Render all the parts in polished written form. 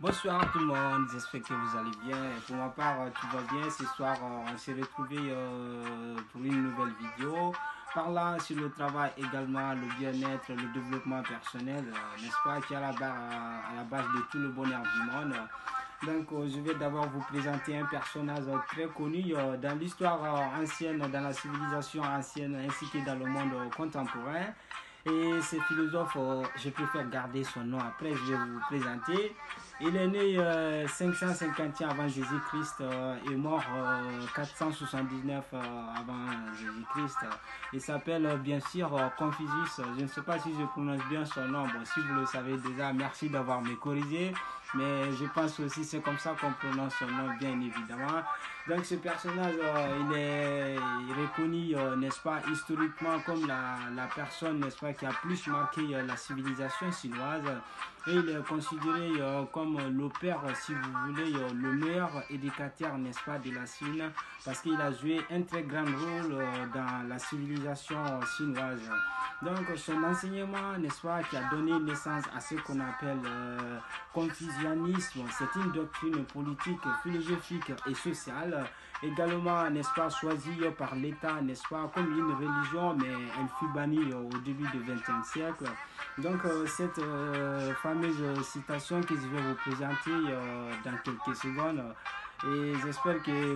Bonsoir tout le monde, j'espère que vous allez bien. Pour ma part, tout va bien. Ce soir, on s'est retrouvés pour une nouvelle vidéo parlant sur le travail également, le bien-être, le développement personnel, n'est-ce pas, qui est à la base de tout le bonheur du monde. Donc, je vais d'abord vous présenter un personnage très connu dans l'histoire ancienne, dans la civilisation ancienne ainsi que dans le monde contemporain. Et ce philosophe, je préfère garder son nom après, je vais vous présenter. Il est né 550 ans avant Jésus-Christ et mort 479 avant Jésus-Christ. Il s'appelle bien sûr Confucius. Je ne sais pas si je prononce bien son nom. Bon, si vous le savez déjà, merci d'avoir me corrigé. Mais je pense aussi que c'est comme ça qu'on prononce son nom, bien évidemment. Donc ce personnage, il est reconnu, n'est-ce pas, historiquement comme la personne, n'est-ce pas, qui a plus marqué la civilisation chinoise. Et il est considéré comme le père, si vous voulez, le meilleur éducateur, n'est-ce pas, de la Chine, parce qu'il a joué un très grand rôle dans la civilisation chinoise. Donc son enseignement, n'est-ce pas, qui a donné naissance à ce qu'on appelle confucianisme, c'est une doctrine politique, philosophique et sociale, également, n'est-ce pas, choisie par l'État, n'est-ce pas, comme une religion, mais elle fut bannie au début du XXe siècle. Donc cette fameuse citation que je vais vous présenter dans quelques secondes, et j'espère que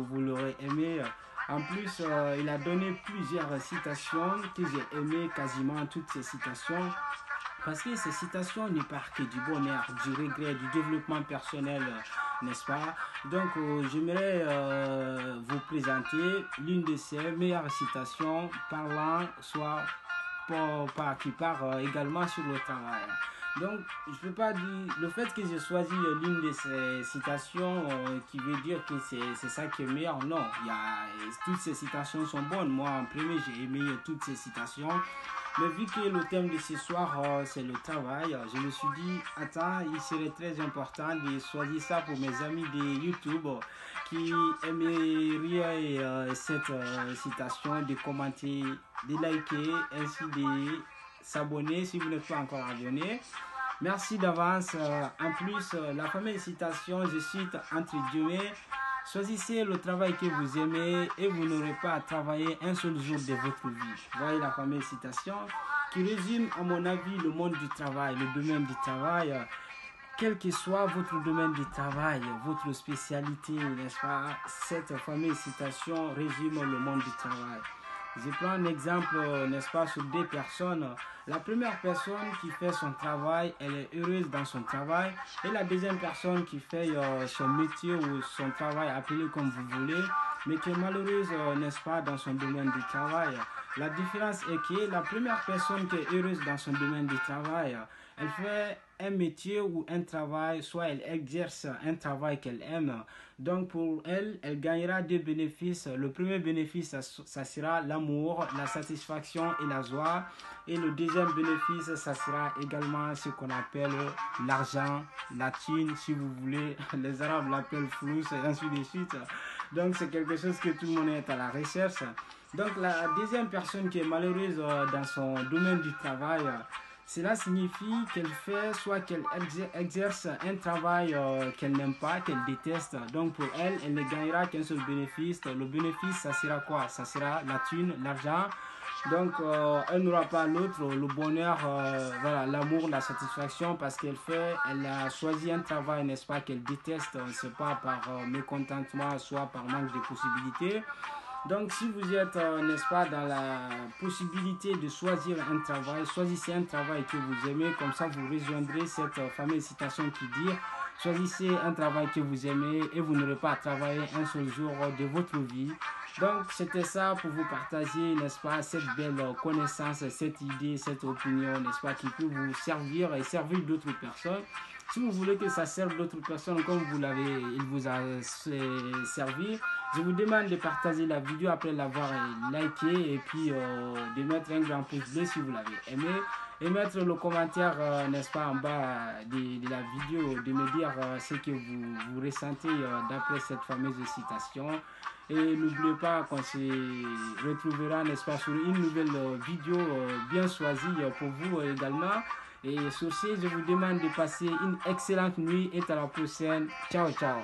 vous l'aurez aimé. En plus, il a donné plusieurs citations que j'ai aimées, quasiment toutes ces citations. Parce que ces citations ne parlent que du bonheur, du regret, du développement personnel, n'est-ce pas? Donc, j'aimerais vous présenter l'une de ces meilleures citations parlant, soit qui part également sur le travail. Donc, je ne peux pas dire, le fait que j'ai choisi l'une de ces citations qui veut dire que c'est ça qui est meilleur, non. Toutes ces citations sont bonnes. Moi, en premier, j'ai aimé toutes ces citations. Mais vu que le thème de ce soir, c'est le travail, je me suis dit, attends, il serait très important de choisir ça pour mes amis de YouTube qui aimeraient cette citation, de commenter, de liker, ainsi de s'abonner si vous n'êtes pas encore abonné. Merci d'avance. En plus, la fameuse citation, je cite entre guillemets, choisissez le travail que vous aimez et vous n'aurez pas à travailler un seul jour de votre vie. Voyez la fameuse citation qui résume, à mon avis, le monde du travail, le domaine du travail. Quel que soit votre domaine de travail, votre spécialité, n'est-ce pas, cette fameuse citation résume le monde du travail. Je prends un exemple, n'est-ce pas, sur deux personnes. La première personne qui fait son travail, elle est heureuse dans son travail. Et la deuxième personne qui fait son métier ou son travail, appelez comme vous voulez, mais qui est malheureuse, n'est-ce pas, dans son domaine du travail. La différence est que la première personne qui est heureuse dans son domaine du travail, elle fait un métier ou un travail, soit elle exerce un travail qu'elle aime. Donc pour elle, elle gagnera deux bénéfices. Le premier bénéfice, ça sera l'amour, la satisfaction et la joie. Et le deuxième bénéfice, ça sera également ce qu'on appelle l'argent, la thune, si vous voulez. Les Arabes l'appellent flous et ainsi de suite. Donc c'est quelque chose que tout le monde est à la recherche. Donc la deuxième personne qui est malheureuse dans son domaine du travail, cela signifie qu'elle fait, soit qu'elle exerce un travail qu'elle n'aime pas, qu'elle déteste. Donc pour elle, elle ne gagnera qu'un seul bénéfice. Le bénéfice, ça sera quoi? Ça sera la thune, l'argent. Donc elle n'aura pas l'autre, le bonheur, voilà, l'amour, la satisfaction, parce elle a choisi un travail, n'est-ce pas, qu'elle déteste, c'est pas par mécontentement, soit par manque de possibilités. Donc, si vous êtes, n'est-ce pas, dans la possibilité de choisir un travail, choisissez un travail que vous aimez, comme ça vous rejoindrez cette fameuse citation qui dit choisissez un travail que vous aimez et vous n'aurez pas à travailler un seul jour de votre vie. Donc, c'était ça pour vous partager, n'est-ce pas, cette belle connaissance, cette idée, cette opinion, n'est-ce pas, qui peut vous servir et servir d'autres personnes. Si vous voulez que ça serve d'autres personnes comme il vous a servi, je vous demande de partager la vidéo après l'avoir liké et puis de mettre un grand pouce bleu si vous l'avez aimé et mettre le commentaire, n'est-ce pas, en bas de la vidéo, de me dire ce que vous ressentez d'après cette fameuse citation. Et n'oubliez pas qu'on se retrouvera, n'est-ce pas, sur une nouvelle vidéo bien choisie pour vous également. Et sur ce, je vous demande de passer une excellente nuit et à la prochaine. Ciao, ciao.